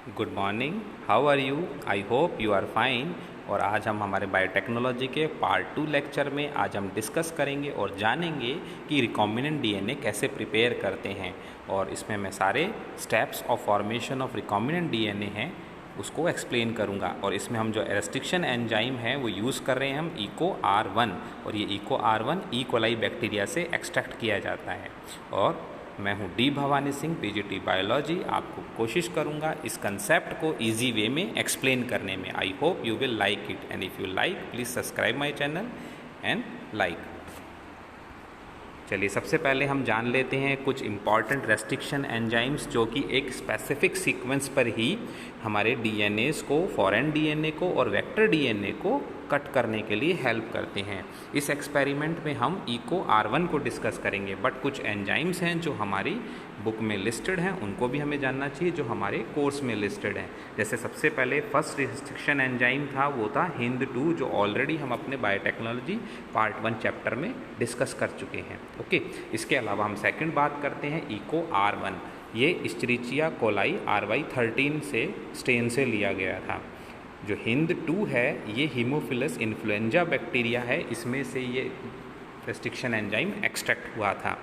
Good morning, how are you? I hope you are fine. और आज हम हमारे बायोटेक्नोलॉजी के पार्ट 2 लेक्चर में आज हम डिस्कस करेंगे और जानेंगे कि रिकॉम्बिनेंट डीएनए कैसे प्रिपेयर करते हैं। और इसमें मैं सारे steps of formation of recombinant DNA हैं उसको एक्सप्लेन करूंगा। और इसमें हम जो रेस्ट्रिक्शन एंजाइम है वो यूज़ कर रहे हैं हम इको R1, और ये Eco R1 E coli bacteria से एक्सट्रैक्ट किया जाता है। और मैं हूँ D Bhavani Singh, PGT biology. आपको कोशिश करूँगा इस कंसेप्ट को इजी वे में एक्सप्लेन करने में। आई hope you will like it, and if you like please subscribe my channel and like. चलिए, सबसे पहले हम जान लेते हैं कुछ इंपॉर्टेंट रेस्ट्रिक्शन एंजाइम्स जो कि एक स्पेसिफिक सीक्वेंस पर ही हमारे डीएनएस को, फॉरेन डीएनए को और वेक्टर डीएनए को कट करने के लिए हेल्प करते हैं। इस एक्सपेरिमेंट में हम इको R1 को डिस्कस करेंगे, बट कुछ एंजाइम्स हैं जो हमारी बुक में लिस्टेड हैं, उनको भी हमें जानना चाहिए जो हमारे कोर्स में लिस्टेड हैं। जैसे सबसे पहले फर्स्ट रिस्ट्रिक्शन एंजाइम था, वो था HindII, जो ऑलरेडी हम अपने बायोटेक्नोलॉजी पार्ट 1 चैप्टर में डिस्कस कर चुके हैं। ओके, इसके अलावा हम सेकंड बात करते हैं इको R1। ये इस्चरिचिया कोलाई RY13 से स्टेन से लिया गया था। जो HindII है ये हीमोफिलस इन्फ्लुएंजा बैक्टीरिया है, इसमें से ये रेस्ट्रिक्शन एंजाइम एक्सट्रैक्ट हुआ था।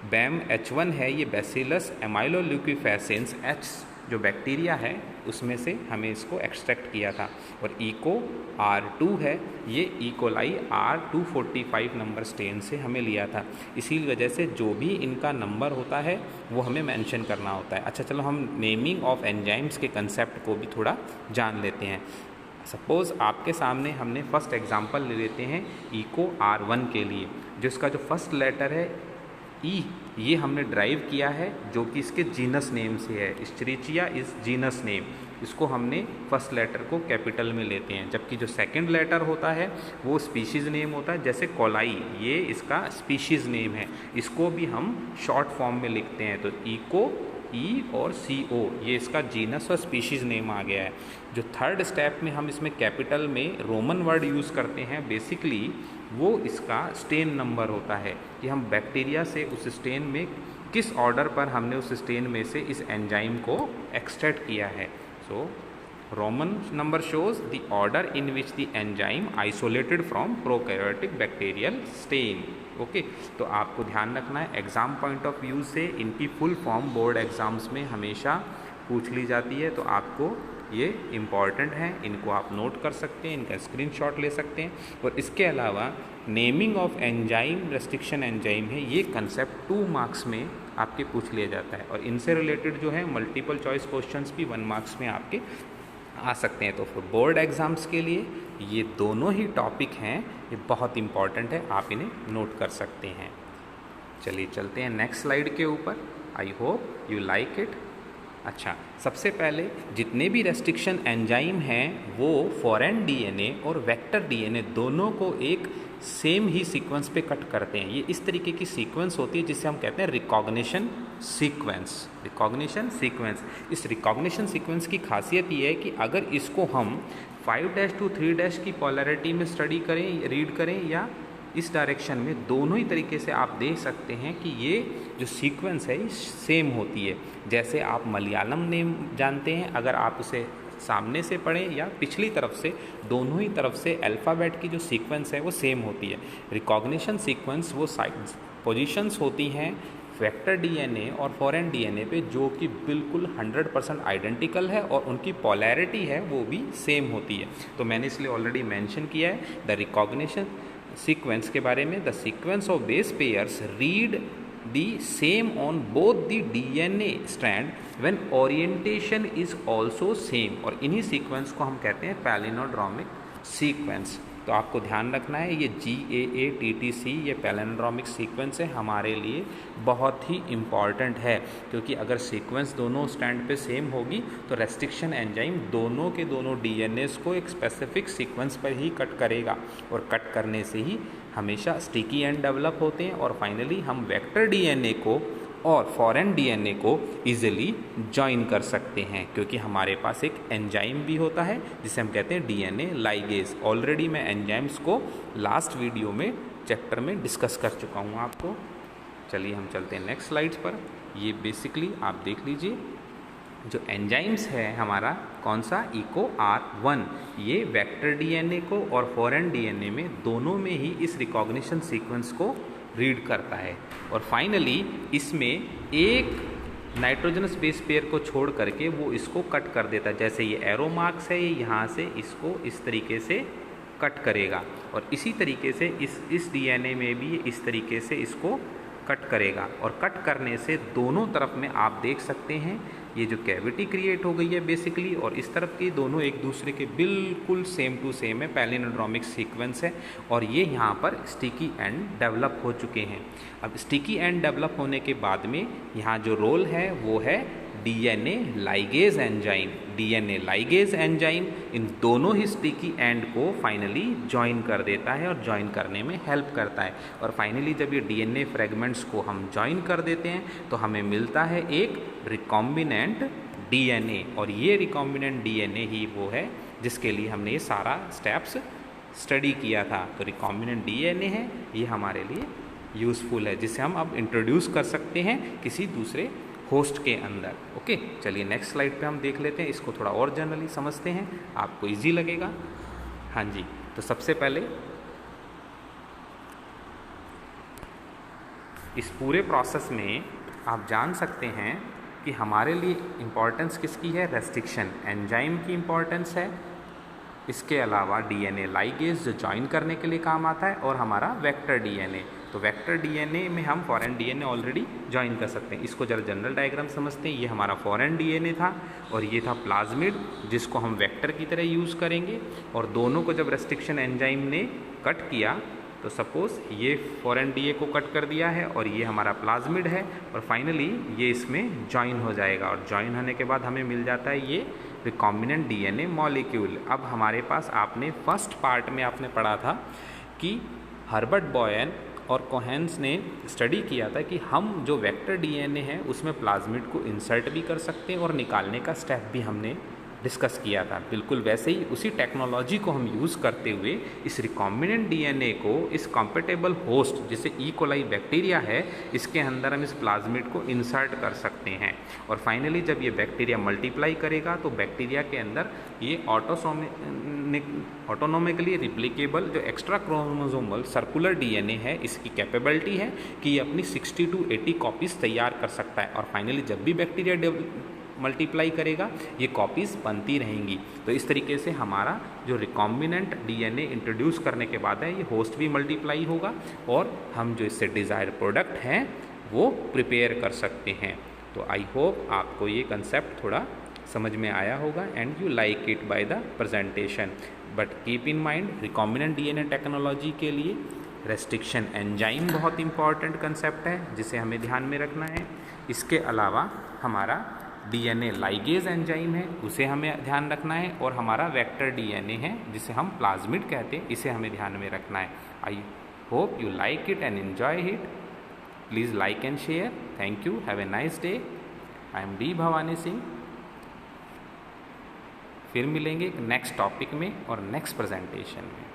BAM-H1 है, ये बैसिलस एमाइलोल्यूकोफेसिन्स H जो बैक्टीरिया है उसमें से हमें इसको एक्सट्रैक्ट किया था। और इको R2 है, ये इकोलाई R245 नंबर स्टेन से हमें लिया था। इसी वजह से जो भी इनका नंबर होता है वो हमें मेंशन करना होता है। अच्छा, चलो हम नेमिंग ऑफ एंजाइम्स के कंसेप्ट को भी थोड़ा जान लेते हैं। सपोज़ आपके सामने हमने फर्स्ट एग्जांपल ले लेते हैं इको R1 के लिए, जिसका जो फर्स्ट लेटर है ई, ये हमने ड्राइव किया है जो कि इसके जीनस नेम से है। इस्चरिचिया इज जीनस नेम, इसको हमने फर्स्ट लेटर को कैपिटल में लेते हैं, जबकि जो सेकंड लेटर होता है वो स्पीशीज़ नेम होता है। जैसे कोलाई, ये इसका स्पीशीज़ नेम है, इसको भी हम शॉर्ट फॉर्म में लिखते हैं। तो इको ई और CO, ये इसका जीनस और स्पीशीज़ नेम आ गया है। जो थर्ड स्टेप में हम इसमें कैपिटल में रोमन वर्ड यूज़ करते हैं, बेसिकली वो इसका स्टेन नंबर होता है कि हम बैक्टीरिया से उस स्टेन में किस ऑर्डर पर हमने उस स्टेन में से इस एंजाइम को एक्सट्रैक्ट किया है। So Roman number shows the order in which the enzyme isolated from prokaryotic bacterial strain. Okay, तो आपको ध्यान रखना है, एग्ज़ाम पॉइंट ऑफ व्यू से इनकी फुल फॉर्म बोर्ड एग्ज़ाम्स में हमेशा पूछ ली जाती है, तो आपको ये इम्पॉर्टेंट है, इनको आप नोट कर सकते हैं, इनका स्क्रीनशॉट ले सकते हैं। और इसके अलावा naming of enzyme, restriction enzyme है, ये कंसेप्ट 2 मार्क्स में आपके पूछ लिया जाता है। और इनसे रिलेटेड जो है मल्टीपल चॉइस क्वेश्चंस भी 1 मार्क्स में आपके आ सकते हैं। तो फिर बोर्ड एग्ज़ाम्स के लिए ये दोनों ही टॉपिक हैं, ये बहुत इंपॉर्टेंट है, आप इन्हें नोट कर सकते हैं। चलिए चलते हैं नेक्स्ट स्लाइड के ऊपर। आई होप यू लाइक इट। अच्छा, सबसे पहले जितने भी रेस्ट्रिक्शन एंजाइम हैं वो फॉरेन डीएनए और वेक्टर डीएनए दोनों को एक सेम ही सीक्वेंस पे कट करते हैं। ये इस तरीके की सीक्वेंस होती है जिसे हम कहते हैं रिकॉग्निशन सीक्वेंस। रिकॉग्निशन सीक्वेंस, इस रिकॉग्निशन सीक्वेंस की खासियत ये है कि अगर इसको हम 5' to 3' की पोलैरिटी में स्टडी करें, रीड करें, या इस डायरेक्शन में, दोनों ही तरीके से आप देख सकते हैं कि ये जो सीक्वेंस है ये सेम होती है। जैसे आप मलयालम नेम जानते हैं, अगर आप उसे सामने से पढ़ें या पिछली तरफ से, दोनों ही तरफ से अल्फ़ाबेट की जो सीक्वेंस है वो सेम होती है। रिकॉग्निशन सीक्वेंस वो पोजीशंस होती हैं वेक्टर डीएनए और फॉरेन डीएनए पे जो कि बिल्कुल 100% आइडेंटिकल है और उनकी पोलैरिटी है वो भी सेम होती है। तो मैंने इसलिए ऑलरेडी मेंशन किया है द रिकॉग्निशन सीक्वेंस के बारे में। The sequence of base pairs read the same on both the DNA strand when orientation is also same, और इन्हीं सीक्वेंस को हम कहते हैं पैलिनोड्रोमिक सीक्वेंस। तो आपको ध्यान रखना है ये GAATTC, ये पैलिनोड्रोमिक सीक्वेंस है, हमारे लिए बहुत ही इम्पॉर्टेंट है, क्योंकि अगर सीक्वेंस दोनों स्टैंड पे सेम होगी तो रेस्ट्रिक्शन एंजाइम दोनों के दोनों डीएनएस को एक स्पेसिफिक सीक्वेंस पर ही कट करेगा, और कट करने से ही हमेशा स्टिकी एंड डेवलप होते हैं, और फाइनली हम वेक्टर डीएनए को और फॉरेन डीएनए को इजीली ज्वाइन कर सकते हैं, क्योंकि हमारे पास एक एंजाइम भी होता है जिसे हम कहते हैं डीएनए लाइगेज। ऑलरेडी मैं एंजाइम्स को लास्ट वीडियो में चैप्टर में डिस्कस कर चुका हूँ आपको। चलिए हम चलते हैं नेक्स्ट स्लाइड्स पर। ये बेसिकली आप देख लीजिए, जो एंजाइम्स है हमारा कौन सा EcoR1, ये वेक्टर डीएनए को और फॉरेन डीएनए में दोनों में ही इस रिकॉग्निशन सीक्वेंस को रीड करता है। और फाइनली इसमें एक नाइट्रोजनस बेस पेयर को छोड़ करके वो इसको कट कर देता है। जैसे ये एरो मार्क्स है, ये यहाँ से इसको इस तरीके से कट करेगा और इसी तरीके से इस डीएनए में भी इस तरीके से इसको कट करेगा। और कट करने से दोनों तरफ में आप देख सकते हैं ये जो कैविटी क्रिएट हो गई है बेसिकली, और इस तरफ की दोनों एक दूसरे के बिल्कुल सेम टू सेम है, पैलिनोड्रोमिक सीक्वेंस है। और ये यहाँ पर स्टिकी एंड डेवलप हो चुके हैं। अब स्टिकी एंड डेवलप होने के बाद में यहाँ जो रोल है वो है DNA ligase enzyme. DNA ligase enzyme इन दोनों ही स्टिकी एंड को फाइनली ज्वाइन कर देता है और ज्वाइन करने में हेल्प करता है। और फाइनली जब ये डीएनए फ्रेगमेंट्स को हम ज्वाइन कर देते हैं तो हमें मिलता है एक रिकॉम्बिनेंट डीएनए। और ये रिकॉम्बिनेंट डीएनए ही वो है जिसके लिए हमने ये सारा स्टेप्स स्टडी किया था। तो रिकॉम्बिनेंट डीएनए है, ये हमारे लिए यूज़फुल है, जिसे हम अब इंट्रोड्यूस कर सकते हैं किसी दूसरे होस्ट के अंदर। ओके, चलिए नेक्स्ट स्लाइड पे हम देख लेते हैं, इसको थोड़ा और जनरली समझते हैं, आपको इजी लगेगा। हाँ जी, तो सबसे पहले इस पूरे प्रोसेस में आप जान सकते हैं कि हमारे लिए इम्पॉर्टेंस किसकी है, रेस्ट्रिक्शन एंजाइम की इम्पॉर्टेंस है। इसके अलावा डीएनए लाइगेज जो ज्वाइन करने के लिए काम आता है, और हमारा वेक्टर डीएनए। तो वेक्टर डीएनए में हम फॉरेन डीएनए ऑलरेडी ज्वाइन कर सकते हैं। इसको जरा जनरल डायग्राम समझते हैं। ये हमारा फॉरेन डीएनए था और ये था प्लाज्मिड, जिसको हम वेक्टर की तरह यूज़ करेंगे। और दोनों को जब रेस्ट्रिक्शन एंजाइम ने कट किया तो सपोज़ ये फॉरेन डीए को कट कर दिया है और ये हमारा प्लाज्मिड है, और फाइनली ये इसमें ज्वाइन हो जाएगा। और ज्वाइन होने के बाद हमें मिल जाता है ये रिकॉम्बिनेंट डीएनए मॉलिक्यूल। अब हमारे पास आपने फर्स्ट पार्ट में आपने पढ़ा था कि हर्बर्ट बॉयन और कोहेंस ने स्टडी किया था कि हम जो वेक्टर डीएनए है उसमें प्लाज्मिड को इंसर्ट भी कर सकते हैं और निकालने का स्टेप भी हमने डिस्कस किया था। बिल्कुल वैसे ही उसी टेक्नोलॉजी को हम यूज़ करते हुए इस रिकॉम्बिनेंट डीएनए को इस कॉम्पेटेबल होस्ट जैसे ई कोलाई बैक्टीरिया है, इसके अंदर हम इस प्लाज्मिड को इंसर्ट कर सकते हैं। और फाइनली जब ये बैक्टीरिया मल्टीप्लाई करेगा तो बैक्टीरिया के अंदर ये ऑटोनोमिकली रिप्लिकेबल जो एक्स्ट्रा क्रोमोसोमल सर्कुलर डीएनए है, इसकी कैपेबिलिटी है कि ये अपनी 60 to 80 कॉपीज़ तैयार कर सकता है। और फाइनली जब भी बैक्टीरिया मल्टीप्लाई करेगा ये कॉपीज़ बनती रहेंगी। तो इस तरीके से हमारा जो रिकॉम्बिनेंट डीएनए इंट्रोड्यूस करने के बाद है ये होस्ट भी मल्टीप्लाई होगा और हम जो इससे डिज़ायर प्रोडक्ट हैं वो प्रिपेयर कर सकते हैं। तो आई होप आपको ये कंसेप्ट थोड़ा समझ में आया होगा and you like it by the presentation. But keep in mind recombinant DNA technology के लिए रेस्ट्रिक्शन एंजाइम बहुत इंपॉर्टेंट कंसेप्ट है जिसे हमें ध्यान में रखना है। इसके अलावा हमारा डीएनए लाइगेज एंजाइम है उसे हमें ध्यान रखना है, और हमारा वेक्टर डीएनए है जिसे हम प्लाज्मिड कहते हैं, इसे हमें ध्यान में रखना है। आई hope you like it and enjoy it. Please like and share. Thank you, have a nice day. I am D Bhavani Singh. फिर मिलेंगे नेक्स्ट टॉपिक में और नेक्स्ट प्रेजेंटेशन में।